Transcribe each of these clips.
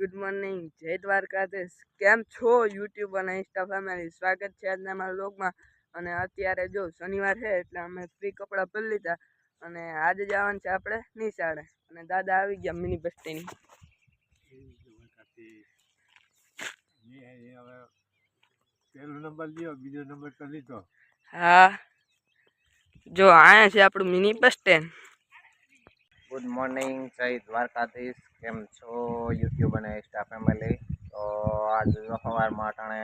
Good morning, જય દ્વારકાધીશ. કેમ છો યુટ્યુબ અને ઇન્સ્ટા ફેમિલી? સ્વાગત છે આજના મારા વ્લોગમાં. અને અત્યારે જો શનિવાર છે એટલે અમે ફ્રી કપડાં પહેરી લીધા અને આજે જવાનું છે આપણે નિશાળે. અને દાદા આવી ગયા મિની બસ સ્ટેન્ડ. પહેલો નંબર લ્યો, બીજો નંબર તો લીધો. હા, જો આયા છે આપણું mini bus stand. Good morning, જય દ્વારકાધીશ. કેમ છો યુટ્યુબ અને ઇન્સ્ટા ફેમિલી? તો આજ સવારમાં અટાણે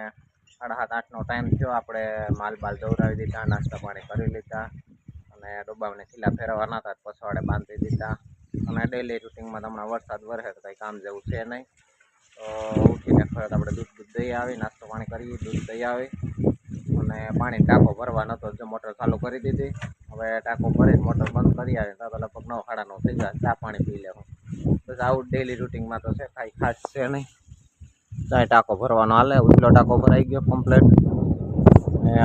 7:30-8નો ટાઈમ થયો. આપણે માલ દોરાવી દીધા, નાસ્તા પાણી કરી લીધા અને ડબ્બાને ખીલા ફેરવવાના હતા, પછવાડે બાંધી દીધા. અને ડેલી રૂટિનમાં હમણાં વરસાદ વરસે તો કંઈ કામ જેવું છે નહીં. તો ઉઠીને ફરત આપણે દૂધ દહીં આવી, નાસ્તો પાણી કરી, દૂધ દહીં આવી અને પાણી ટાંકો ભરવાનો હતો. જો મોટર ચાલુ કરી દીધી. હવે ટાંકો ભરીને મોટર બંધ કરી આવે તો લગભગ 9-9:30 થઈ જાય. ચા પાણી પી લેવું. બસ આવું ડેલી રૂટિનમાં તો છે, કાંઈ ખાસ છે નહીં. ચાય ટાંકો ભરવાનો હાલે, ઉજલો ટાંકો ભરાઈ ગયો કમ્પ્લેટ.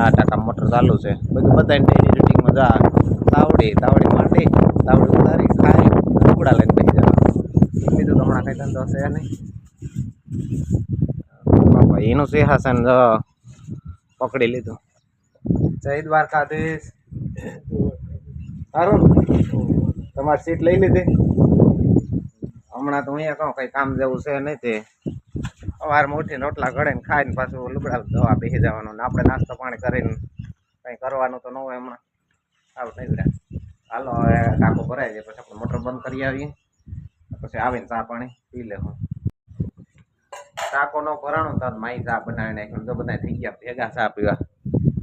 આ ટાંકા મોટર ચાલુ છે. બધું બધાને ડેલી રૂટિનમાં જા તાવડી માંડી, તાવડી ઉતારી ખાઈ ટુકડા લઈને બેસી જવા. બીજું તો હમણાં કંઈ ધંધો છે નહીં. એનું સિંહાસન પકડી લીધું. જય દ્વારકાધીશ. સારું, તમારી સીટ લઈ લીધી. હમણાં તો અહીંયા કહું કંઈ કામ જેવું છે નહીં. તે સવારમાં ઉઠીને રોટલા ઘડે ને ખાઈને પાછું લુગડા ધોવા બેસી જવાનું. ને આપણે નાસ્તો પાણી કરીને કંઈ કરવાનું તો ન હોય. હમણાં આવું નહીં રહ્યા. હાલો હવે ટાંકો ભરાઈ જાય પછી આપણે મોટર બંધ કરી આવીએ, પછી આવીને ચા પાણી પી લેવું. ટાંકો ન ભરાણો તો માઈ ચા બનાવી નાખ્યું. તો બધા થઈ ગયા ભેગા ચા પીવા.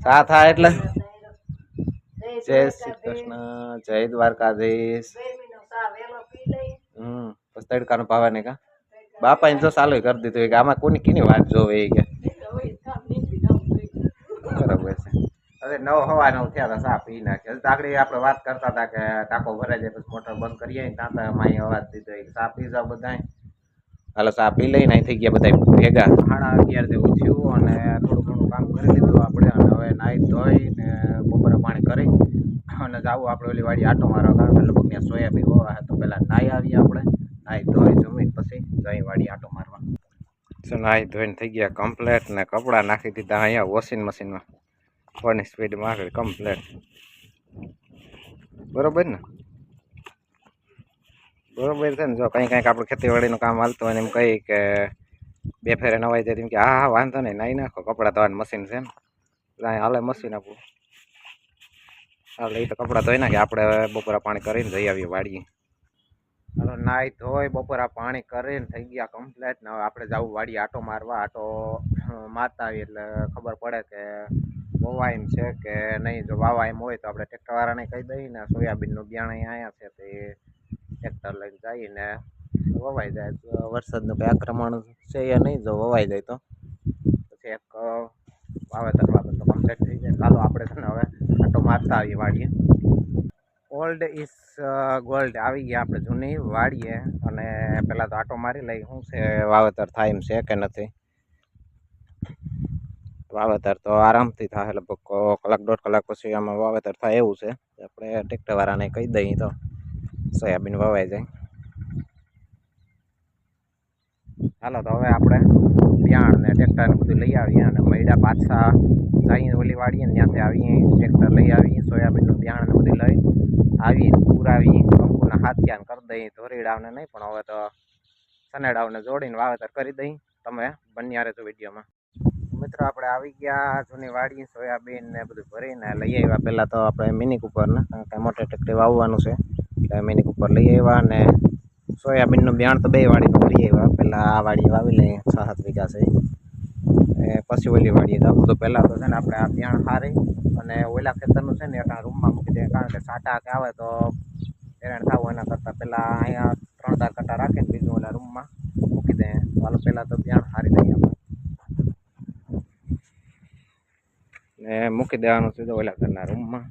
ચા થાય એટલે જય શ્રી કૃષ્ણ, જય દ્વારકાધીશ. પછી તડકાનો ભાવે ને કા બાપા જો ચાલુ કરી દીધું કે આમાં કોની કીની વાત જોવે કે બરાબર છે. હવે 9 સવા 9 થયા હતા, ચા પી નાખી. આગળ આપણે વાત કરતા હતા કે ટાંકો ભરાઈ જાય પછી મોટર બંધ કરીએ. ત્યાં માઈ અવાજ દીધો ચા પી જાવ બધા. હાલો ચા પી લઈને થઈ ગયા બધા ભેગા. 11:30 જેવું થયું અને થોડું ઘણું કામ કરી લીધું આપણે. અને હવે નાહી ધોઈ ને બપોરે પાણી કરી અને જાવું આપણે ઓલી વાડી આટો મારવા. કારણ કે લગભગ ત્યાં સોયાબીન હોવા તો પહેલાં નાહી આવીએ. આપણે નાહી ધોઈ જમીને પછી જઈ વાડી આટો મારવા. નાહી ધોઈને થઈ ગયા કમ્પ્લેટ ને કપડાં નાખી દીધા અહીંયા વોશિંગ મશીનમાં. ફોનની સ્પીડમાં આગળ કમ્પ્લેટ. બરોબર ને? બરોબર છે ને? જો કંઈક આપણે ખેતીવાડીનું કામ હાલતું હોય ને એમ કહી કે 2 ફેરે નવાઈ જાય, એમ કે હા વાંધો નહીં, નાહી નાખો. કપડાં ધોવાનું મશીન છે ને, હાલે મશીન આપણું હાલે. એ તો કપડાં ધોઈ નાખે. આપણે બપોરા પાણી કરીને જઈ આવીએ વાડીએ. હાલો નાહી ધોઈ બપોરા પાણી કરીને થઈ ગયા કમ્પ્લેટ. ને હવે આપણે જવું વાડીએ આટો મારવા. આટો મારતા આવીએ એટલે ખબર પડે કે વવાયમ છે કે નહીં. જો વાવાયમ હોય તો આપણે ટ્રેક્ટરવાળાને કહી દઈએ ને સોયાબીનનું બિયારણ અહીંયા છે તે ટ્રેક્ટર લઈને જઈને વવાઈ જાય. વરસાદનું કંઈ આક્રમણ છે એ નહીં. જો વવાઈ જાય તો પછી એક વાવેતર તો કમ્પ્લીટ થઈ જાય. ચાલો આપણે છે ને હવે આટો મારતા આવીએ વાડીએ. ઓલ્ડ ઇઝ ગોલ્ડ આવી ગયા આપણે જૂની વાડીએ. અને પહેલાં તો આટો મારી લઈ શું છે વાવેતર થાય એમ છે કે નથી. વાવેતર તો આરામથી થાય, લગભગ 1-1.5 કલાક પછી આમાં વાવેતર થાય એવું છે. આપણે ટ્રેક્ટરવાળાને કહી દઈએ તો સોયાબીન વવાઈ જાય. હાલો તો હવે આપણે બિયાણ ને ટ્રેક્ટર બધું લઈ આવીએ અને મૈડા પાછા જઈએ ઓલી વાડીએ ને ત્યાંથી આવીએ. ટ્રેક્ટર લઈ આવીએ, સોયાબીનનું બિયાણ ને બધું લઈ આવીએ, પુરાવીએ, કંકુના હાથિયાન કરી દઈએ. ધોરીડાવને નહીં પણ હવે તો સનેડાવને જોડીને વાવેતર કરી દઈએ. તમે બન્યા રહેજો વિડીયોમાં. મિત્રો આપણે આવી ગયા જૂની વાડી. સોયાબીન ને બધું ભરીને લઈ આવ્યા. પહેલાં તો આપણે મિની કુપરને, કારણ કે મોટર ટ્રેક્ટર વાવવાનું છે એટલે મિની કુપર લઈ આવ્યા. અને સોયાબીનનું બિયાણ તો 2 વાડીનું ભરી આવ્યા. પહેલાં આ વાડીએ વાવી લઈએ, 6-7 વીઘા છે. પછી ઓલી વાડીએ જવું તો પહેલાં તો છે ને આપણે આ બિયાણ હારી અને ઓલા ખેતરનું છે ને એટલા રૂમમાં મૂકી દઈએ. કારણ કે સાટા કે આવે તો હેરાન થવું. એના કરતાં પહેલાં અહીંયા 3-4 કટ્ટા રાખીને બીજું ઓલા રૂમમાં મૂકી દઈએ. ચાલો પહેલાં તો બિયાણ હારી લઈએ આપણે ને મૂકી દેવાનું સીધો ઓલા ઘરના રૂમમાં.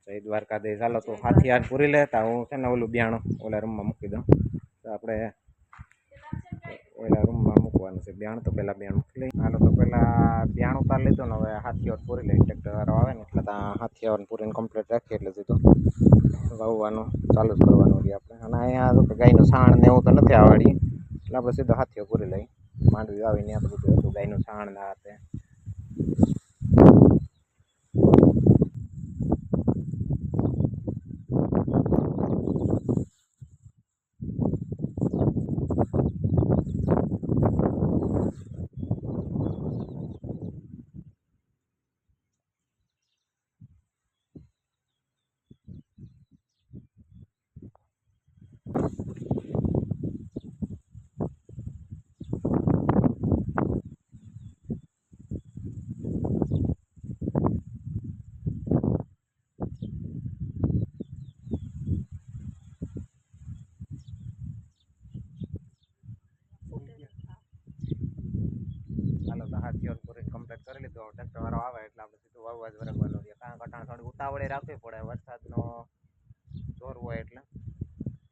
જય દ્વારકાધીશ. ચાલો તું હાથિયાર પૂરી લેતા, હું છે ને ઓલું બિયાણું ઓલા રૂમમાં મૂકી દઉં. તો આપણે ઓલા રૂમમાં મૂકવાનું છે. 2 બિયાણ તો પહેલાં બિયાણ મૂકી લઈ. હાલો તો પહેલાં બિયાણ ઉતાર લીધું ને હવે હાથીઓર પૂરી લઈ. ટ્રેક્ટરવાળો આવે ને એટલે ત્યાં હાથીઓર પૂરીને કમ્પ્લીટ રાખીએ એટલે સીધું વાવવાનું ચાલુ જ કરવાનું હોય આપણે. અને અહીંયા તો ગાયનું છાણ ને એવું તો નથી આવડી એટલે આપણે સીધો હાથીઓ પૂરી લઈ. માંડવી આવીને આપણે બધું હતું ગાયનું છાણ ના હાથે. હાલો તો હાથીઓર પૂરી કમ્પ્લીટ કરી લીધું. ટ્રેક્ટરવાળો આવે એટલે આપણે સીધું વાવવા જ વરગવાનું રહે. કારણ કટાણ થોડી ઉતાવળે રાખવી પડે વરસાદનો જોર હોય એટલે.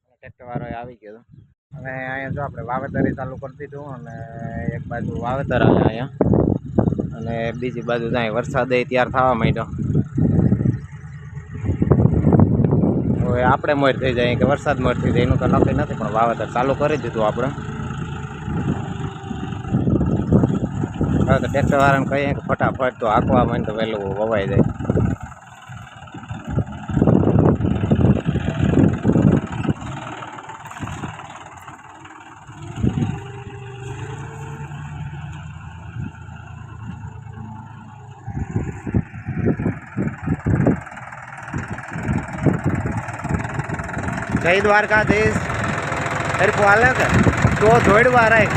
અને ટ્રેક્ટરવાળો આવી ગયો. હવે અહીંયા જો આપણે વાવેતર ચાલુ કરી દીધું અને એક બાજુ વાવેતર આવે અહીંયા અને બીજી બાજુ ત્યાં વરસાદ તૈયાર થવા માંડ્યો. હવે આપણે મોર થઈ જાય કે વરસાદ મોર થઈ જાય એનું તો નક્કી નથી, પણ વાવેતર ચાલુ કરી દીધું આપણે. હવે તો ટ્રેક્ટરવાળાને કહીએ કે ફટાફટ તો હાંકવા માંડ તો વહેલું વવાઈ જાય. જય દ્વારકાધીશ. હરખું હાલે કે તો જોડવા રાખ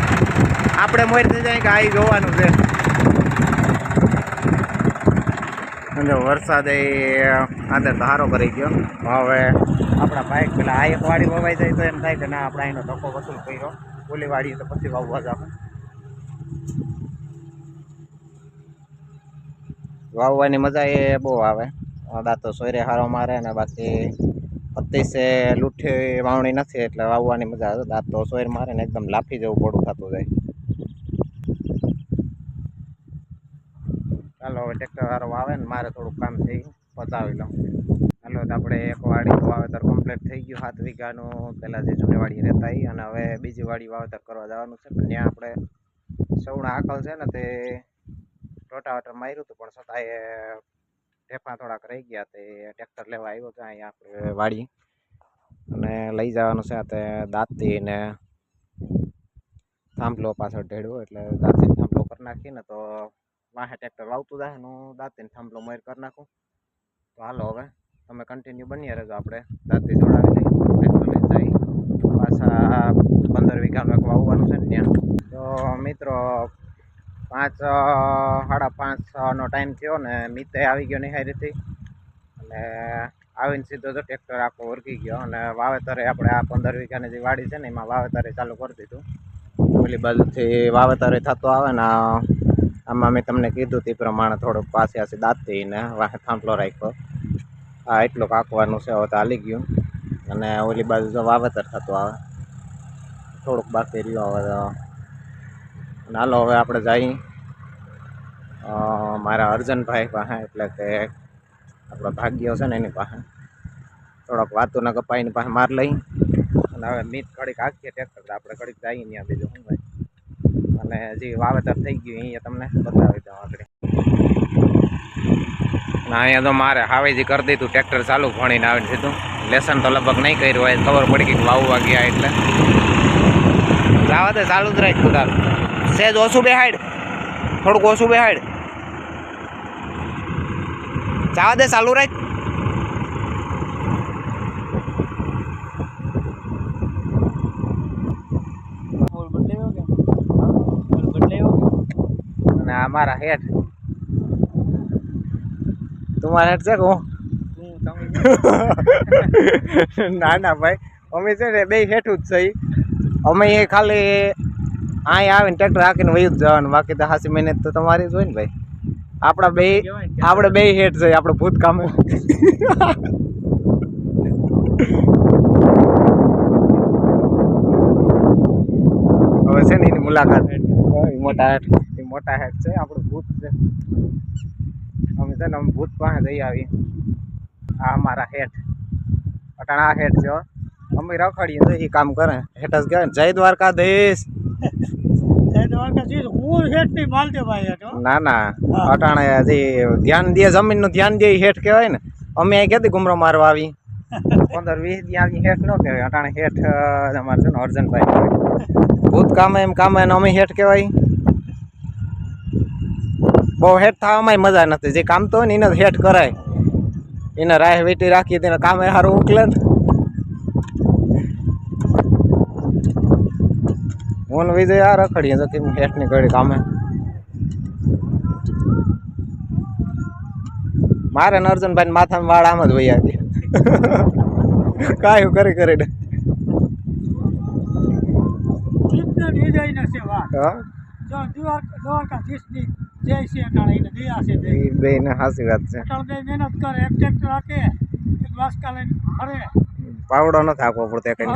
આપણે મોર થઈ જાય કે આવી જોવાનું છે. અને વરસાદ આદર સારો કરી ગયો. હવે આપણા બાઇક પેલા આ એક વાડી વવાઈ જાય તો એમ થાય કે ના આપણે અહીંનો ધક્કો વસૂલ કર્યો. ઓલી વાડી તો પછી વાવવા જ આપણે વાવવાની મજા એ બહુ આવે. દાંતો સોયરે હારો મારે ને બાકી અતિશે લૂઠી વાવણી નથી એટલે વાવવાની મજા આવે. દાંત તો સોયર મારે ને એકદમ લાફી જેવું પડું થતું જાય. ચાલો હવે ટ્રેક્ટર વાળો આવે ને મારે થોડુંક કામ છે પતાવી લઉં. ચાલો તો આપણે એક વાડી વાવેતર કમ્પ્લીટ થઈ ગયું 7 વીઘાનું. પહેલાં જે જૂની વાડી રહેતા અને હવે બીજી વાડી વાવેતર કરવા જવાનું છે. પણ ત્યાં આપણે સવણા આકલ છે ને તે રોટાવેટર માર્યું હતું પણ છતાં એ ઢેફા થોડાક રહી ગયા. તે ટ્રેક્ટર લેવા આવ્યો છે અહીંયા આપણે વાડી અને લઈ જવાનું છે. તે દાંતી ને થાંભલો પાછળ ઢેડવો એટલે દાંતી થાંભલો કરી નાખીને તો વાહે ટ્રેક્ટર વાવતું જાય. હું દાંતીને થાંભલો મોર કરી નાખું. તો હાલો હવે તમે કન્ટિન્યુ બની રહેજો. આપણે દાંતી જોડાવી લઈએ ટ્રેક્ટર લઈને જઈ પાછા 15 વીઘાનું એક વાવવાનું છે ને ત્યાં. તો મિત્રો 5:30નો ટાઈમ થયો ને મિતે આવી ગયો નિહારીથી અને આવીને સીધો તો ટ્રેક્ટર આખો ઓરકી ગયો અને વાવેતરે આપણે આ 15 વીઘાની જે વાડી છે ને એમાં વાવેતરે ચાલુ કરી દીધું. ઓલી બાજુથી વાવેતરે થતો આવે ને આમાં મેં તમને કીધું તે પ્રમાણે થોડુંક પાસે દાંતી ને વાહે થાંભલો રાખ્યો. આ એટલું કાકવાનું છે. હવે તો હાલી ગયું અને ઓલી બાજુ જો વાવેતર થતું આવે થોડુંક બાકી રહ્યું. હવે અને હાલો હવે આપણે જઈ મારા અર્જનભાઈ પાસે એટલે કે આપણો ભાગ્યો છે ને એની પાસે થોડોક વાતુના કપાઈની પાસે માર લઈ અને હવે મીત ઘડીક હાંકીએ ટ્રેક્ટર આપણે ઘડીક જઈએ ત્યાં બીજું શું ભાઈ. અને જે વાવેતર થઈ ગયું અહીંયા તમને બતાવી દઉં આગળ. અહીંયા તો મારે હાવેજી કરી દીધું. ટ્રેક્ટર ચાલુ ભણીને આવી દીધું. લેસન તો લગભગ નહીં કર્યું હોય ખબર પડી કે વાવવા ગયા એટલે જવા દે ચાલુ જ રાખ. તું તાર સહેજ ઓછું બેહાડ, થોડુંક ઓછું બેહાડ. જવા દે ચાલુ રાખ. અને આ મારા હેઠ તમારા હેઠ છે કે હું ના ના ભાઈ અમે છે ને બે હેઠું જ છે. અમે એ ખાલી અહીં આવીને ટ્રેક્ટર હાંકીને વયું જ જવાનું. બાકી તો 80 મિનિટ તો તમારી જ હોય ને ભાઈ. આપણે બે હેઠ છે. આપણે ભૂત કામે હવે છે ને એની મુલાકાત. એ મોટા હેઠ છે આપણું ભૂત છે. અમે છે ને અમે ભૂત પાસે જઈ આવી. આ અમારા હેઠ અટાણા આ હેઠ છે હો. અમે રખડીએ તો એ કામ કરે હેઠ જ કહેવાય ને. જય દ્વારકાધીશ. ના ના અટાણે હજી ધ્યાન દે જમીન નું ધ્યાન દે હેઠ કહેવાય ને. અમે અહીં ક્યાંથી ગુમરો મારવા આવી 15-20 દી આવી હેઠ ન કહેવાય. અટાણે હેઠ અમારે છે ને અર્જનભાઈ કહેવાય. ભૂત કામે એમ કામે ને અમે હેઠ કહેવાય. બહુ હેઠ થવામાં મજા નથી. જે કામ તો હોય ને એને જ હેઠ કરાય. એને રાહ વેટી રાખીએ તેને કામે સારું ઉકલે ને. હું વિજય આ રખડીએ તો કેમ હેઠની ઘડી કામે. મારે ને અર્જુનભાઈ માથામાં વાળ આમ જ વહી ગયા. કાયું કરી કરીને બે ને સાચી વાત છે. પાવડો નથી આપવો પડતો કઈ.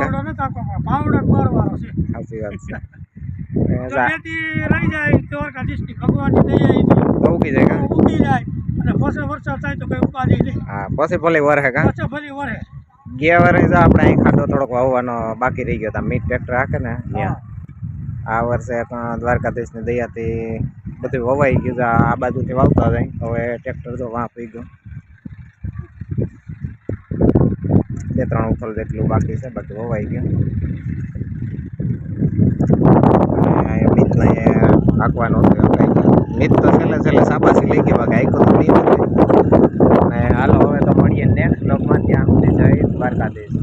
સાચી વાત છે. ઉગી જાય હા પછી ભલે વરે કા ગયા વરે તો આપણે અહીં ખાડો થોડોક વાવવાનો બાકી રહી ગયો. મીટ ટ્રેક્ટર રાખે ને ત્યાં આ વર્ષે દ્વારકાધીશ ની દયાથી બધું વવાઈ ગયું. આ બાજુથી વાવતા જાય. હવે ટ્રેક્ટર તો વાં પી ગયું. 2-3 ઉથલ જેટલું બાકી છે. બાકી વવાઈ ગયું. મિતને નાખવાનું મિત તો છેલ્લે સાબાસી લઈ ગઈ. બાકી આખો તો નહીં. અને હાલો હવે તો મળીએ નેક્સ્ટ બ્લોગમાં. ત્યાં સુધી જય દ્વારકાધીશ.